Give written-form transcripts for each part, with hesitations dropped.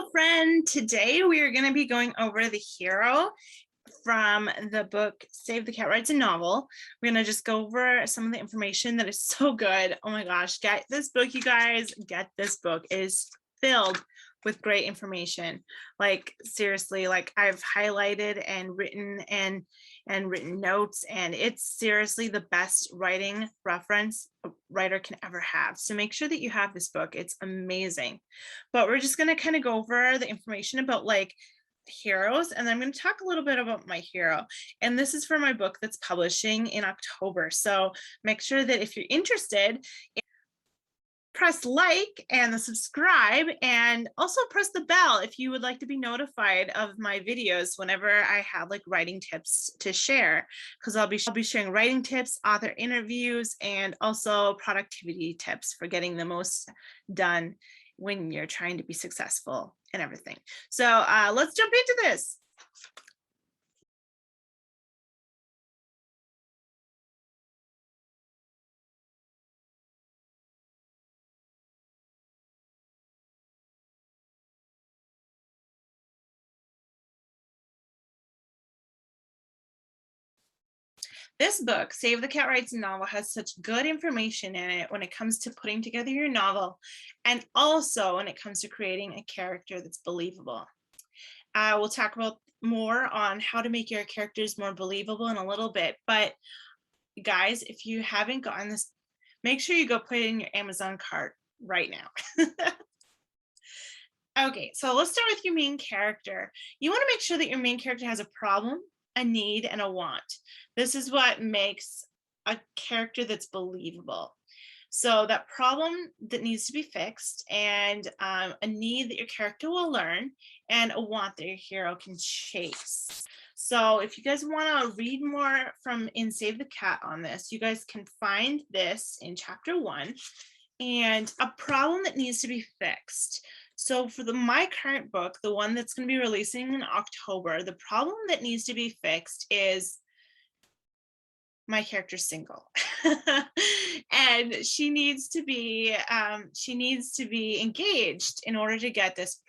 Hello, friend. Today we are going to be going over the hero from the book Save the Cat Writes a Novel. We're going to just go over some of the information that is so good. Oh my gosh, get this book, you guys. Get this book. It is filled with great information. Like seriously, like I've highlighted and written notes, and it's seriously the best writing reference a writer can ever have. So make sure that you have this book. It's amazing. But we're just going to kind of go over the information about like heroes, and then I'm going to talk a little bit about my hero. And this is for my book that's publishing in October. So make sure that if you're interested, press like and the subscribe, and also press the bell if you would like to be notified of my videos whenever I have like writing tips to share, because I'll be sharing writing tips, author interviews, and also productivity tips for getting the most done when you're trying to be successful and everything. So let's jump into this. This book, Save the Cat Writes a Novel, has such good information in it when it comes to putting together your novel, and also when it comes to creating a character that's believable. We'll talk about more on how to make your characters more believable in a little bit, but guys, if you haven't gotten this, make sure you go put it in your Amazon cart right now. Okay, so let's start with your main character. You want to make sure that your main character has a problem, a need, and a want. This is what makes a character that's believable. So that problem that needs to be fixed, and a need that your character will learn, and a want that your hero can chase. So if you guys want to read more from in Save the Cat on this, you guys can find this in chapter 1, and a problem that needs to be fixed. So for my current book, the one that's going to be releasing in October, the problem that needs to be fixed is my character's single. And she needs to be engaged in order to get this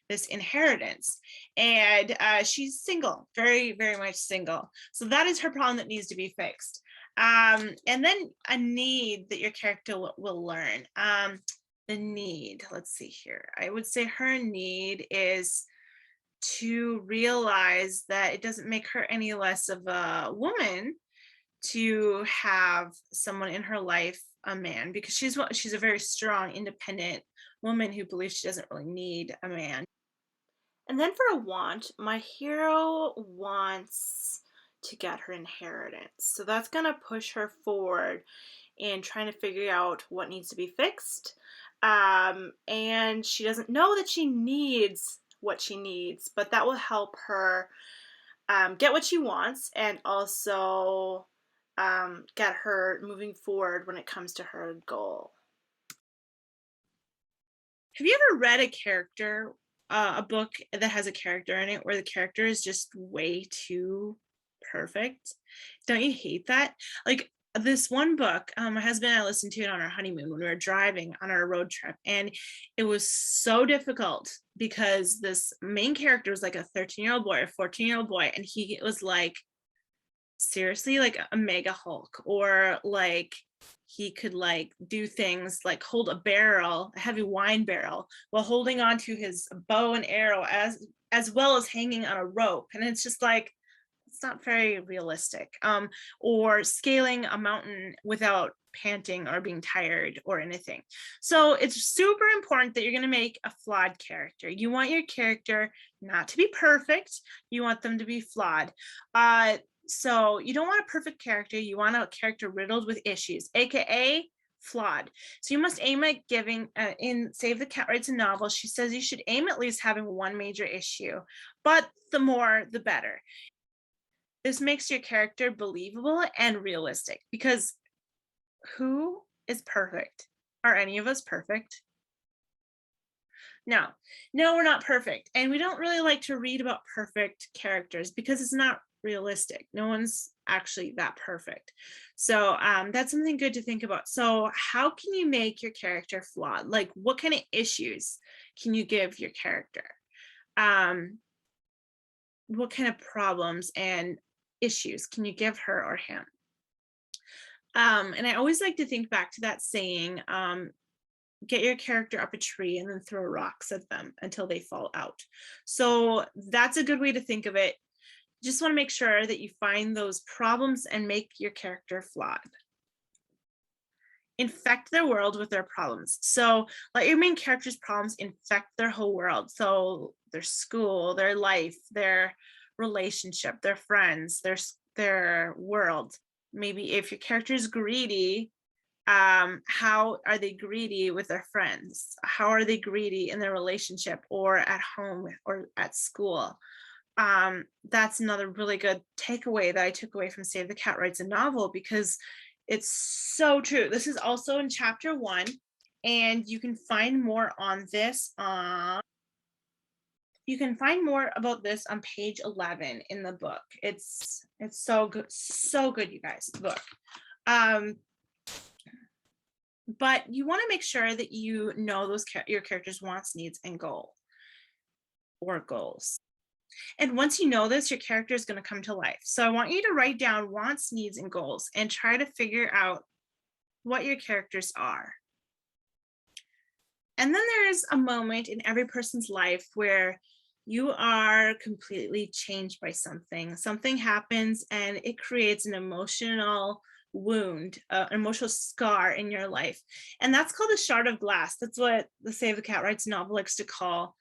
this inheritance, and she's single, very, very much single. So that is her problem that needs to be fixed. And then a need that your character will learn. The need, let's see here, I would say her need is to realize that it doesn't make her any less of a woman to have someone in her life, a man, because she's a very strong, independent woman who believes she doesn't really need a man. And then for a want, my hero wants to get her inheritance. So that's going to push her forward in trying to figure out what needs to be fixed. And she doesn't know that she needs what she needs, but that will help her get what she wants, and also get her moving forward when it comes to her goal. Have you ever read a book that has a character in it where the character is just way too perfect? Don't you hate that? Like this one book, my husband and I listened to it on our honeymoon when we were driving on our road trip, and it was so difficult because this main character was like a 13-year-old boy or 14-year-old boy, and he was like seriously like a mega Hulk, or like he could like do things like hold a heavy wine barrel, while holding on to his bow and arrow as well as hanging on a rope. And it's just like, it's not very realistic. Or scaling a mountain without panting or being tired or anything. So it's super important that you're going to make a flawed character. You want your character not to be perfect. You want them to be flawed. So you don't want a perfect character. You want a character riddled with issues, aka flawed. So you must aim at giving, in Save the Cat Writes a Novel, she says you should aim at least having one major issue, but the more the better. This makes your character believable and realistic, because who is perfect? Are any of us perfect? No, we're not perfect. And we don't really like to read about perfect characters because it's not realistic. No one's actually that perfect. So that's something good to think about. So how can you make your character flawed? Like what kind of issues can you give your character? What kind of problems and issues can you give her or him? And I always like to think back to that saying, get your character up a tree and then throw rocks at them until they fall out. So that's a good way to think of it. Just want to make sure that you find those problems and make your character flawed. Infect their world with their problems. So let your main character's problems infect their whole world. So their school, their life, their relationship, their friends, their world. Maybe if your character is greedy, how are they greedy with their friends? How are they greedy in their relationship or at home or at school? That's another really good takeaway that I took away from Save the Cat Writes a Novel, because it's so true. This is also in chapter 1, and you can find more on this you can find more about this on page 11 in the book. It's so good, you guys, the book. But you want to make sure that you know those your character's wants, needs, and goals. And once you know this, your character is going to come to life. So I want you to write down wants, needs, and goals and try to figure out what your characters are. And then there's a moment in every person's life where you are completely changed by something. Something happens and it creates an emotional wound, an emotional scar in your life. And that's called a shard of glass. That's what the Save the Cat Writes novel likes to call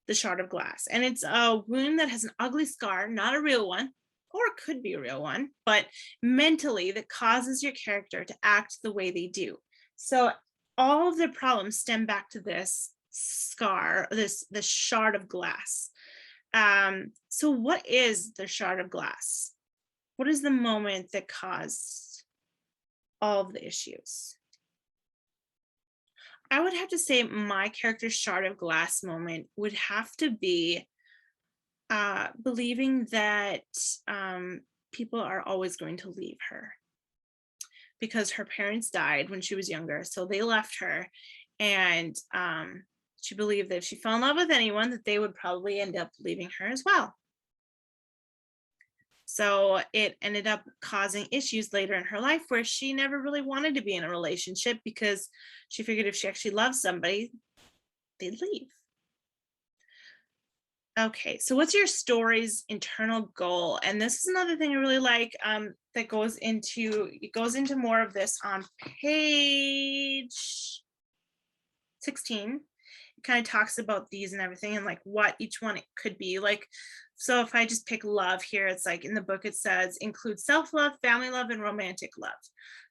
the shard of glass. And it's a wound that has an ugly scar, not a real one, or it could be a real one, but mentally that causes your character to act the way they do. So all of their problems stem back to this scar, this shard of glass. So what is the shard of glass? What is the moment that caused all of the issues? I would have to say my character's shard of glass moment would have to be believing that people are always going to leave her because her parents died when she was younger. So they left her, and she believed that if she fell in love with anyone, that they would probably end up leaving her as well. So it ended up causing issues later in her life where she never really wanted to be in a relationship because she figured if she actually loved somebody, they'd leave. Okay, so what's your story's internal goal? And this is another thing I really like that goes into more of this on page 16. It kind of talks about these and everything and like what each one it could be. Like, so if I just pick love here, it's like in the book it says include self-love, family love, and romantic love.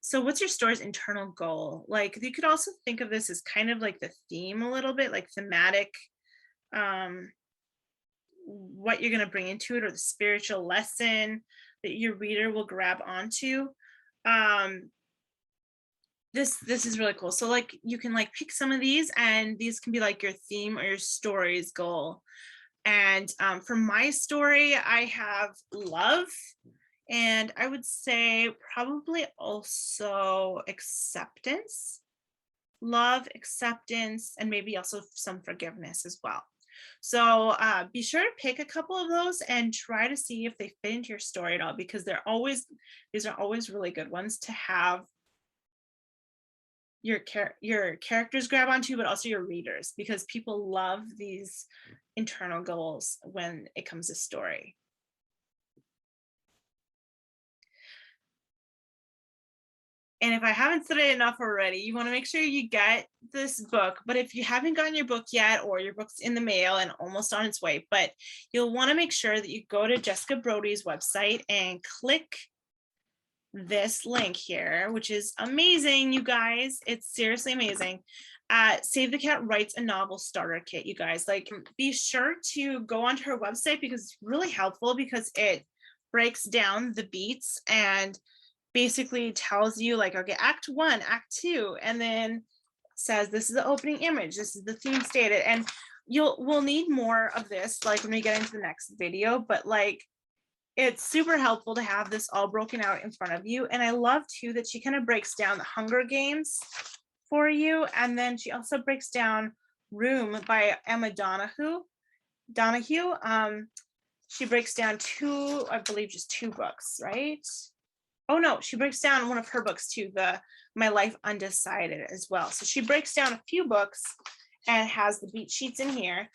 So what's your story's internal goal? Like you could also think of this as kind of like the theme a little bit, like thematic, what you're going to bring into it, or the spiritual lesson that your reader will grab onto. This is really cool. So like you can like pick some of these, and these can be like your theme or your story's goal. And for my story, I have love, and I would say probably also acceptance, love, acceptance, and maybe also some forgiveness as well. So be sure to pick a couple of those and try to see if they fit into your story at all, because these are always really good ones to have your characters grab onto, but also your readers, because people love these internal goals when it comes to story. And if I haven't said it enough already, you want to make sure you get this book. But if you haven't gotten your book yet, or your book's in the mail and almost on its way, but you'll want to make sure that you go to Jessica Brody's website and click this link here, which is amazing, you guys. It's seriously amazing. Save the Cat Writes a Novel starter kit, you guys. Like, be sure to go onto her website because it's really helpful, because it breaks down the beats and basically tells you like, okay, act 1, act 2, and then says this is the opening image, this is the theme stated. And we'll need more of this like when we get into the next video, but like it's super helpful to have this all broken out in front of you. And I love too that she kind of breaks down the Hunger Games for you, and then she also breaks down Room by Emma Donahue. She breaks down two, I believe just two books, right? Oh no, she breaks down one of her books too, the My Life Undecided as well. So she breaks down a few books and has the beat sheets in here.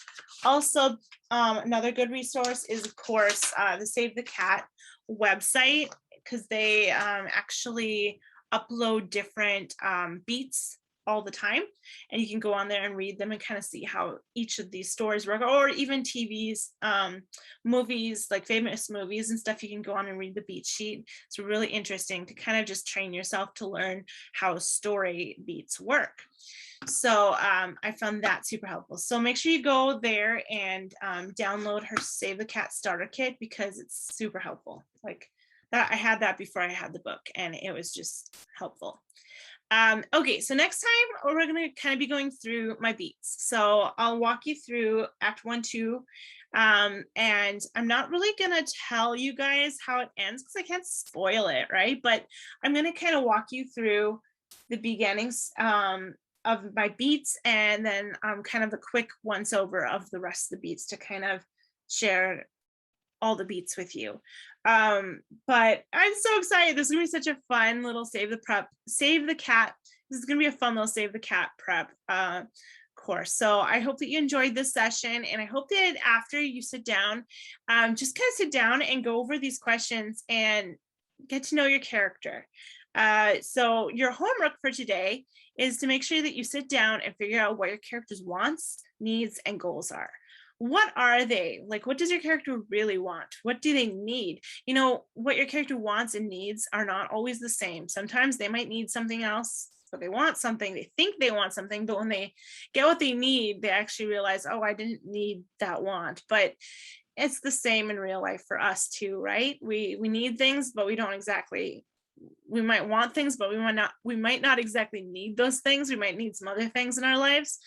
Also, another good resource is, of course, the Save the Cat website, because they actually upload different beats all the time, and you can go on there and read them and kind of see how each of these stories work, or even TVs, movies, like famous movies and stuff. You can go on and read the beat sheet. It's really interesting to kind of just train yourself to learn how story beats work. So I found that super helpful. So make sure you go there and download her Save the Cat starter kit, because it's super helpful. Like that, I had that before I had the book, and it was just helpful. Okay, so next time we're going to kind of be going through my beats. So I'll walk you through Act 1, 2, and I'm not really going to tell you guys how it ends because I can't spoil it, right? But I'm going to kind of walk you through the beginnings of my beats, and then kind of a quick once over of the rest of the beats to kind of share all the beats with you. But I'm so excited. This is gonna be such a fun little Save the Cat. This is gonna be a fun little Save the Cat prep course. So I hope that you enjoyed this session, and I hope that after you sit down, just kind of sit down and go over these questions and get to know your character. So your homework for today is to make sure that you sit down and figure out what your character's wants, needs, and goals are. What are they? Like, what does your character really want? What do they need? You know, what your character wants and needs are not always the same. Sometimes they might need something else, but they want something. They think they want something, but when they get what they need, they actually realize, oh, I didn't need that want. But it's the same in real life for us too, right? We need things, but we don't exactly. We might want things, but we might not exactly need those things. We might need some other things in our lives.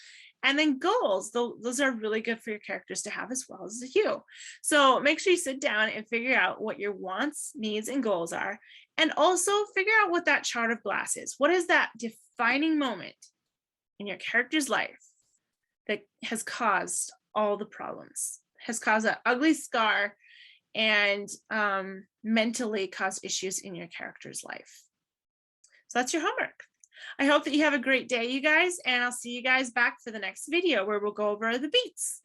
And then goals, those are really good for your characters to have as well as you. So make sure you sit down and figure out what your wants, needs, and goals are. And also figure out what that chart of glass is. What is that defining moment in your character's life that has caused all the problems, has caused an ugly scar, and mentally caused issues in your character's life? So that's your homework. I hope that you have a great day, you guys, and I'll see you guys back for the next video where we'll go over the beats.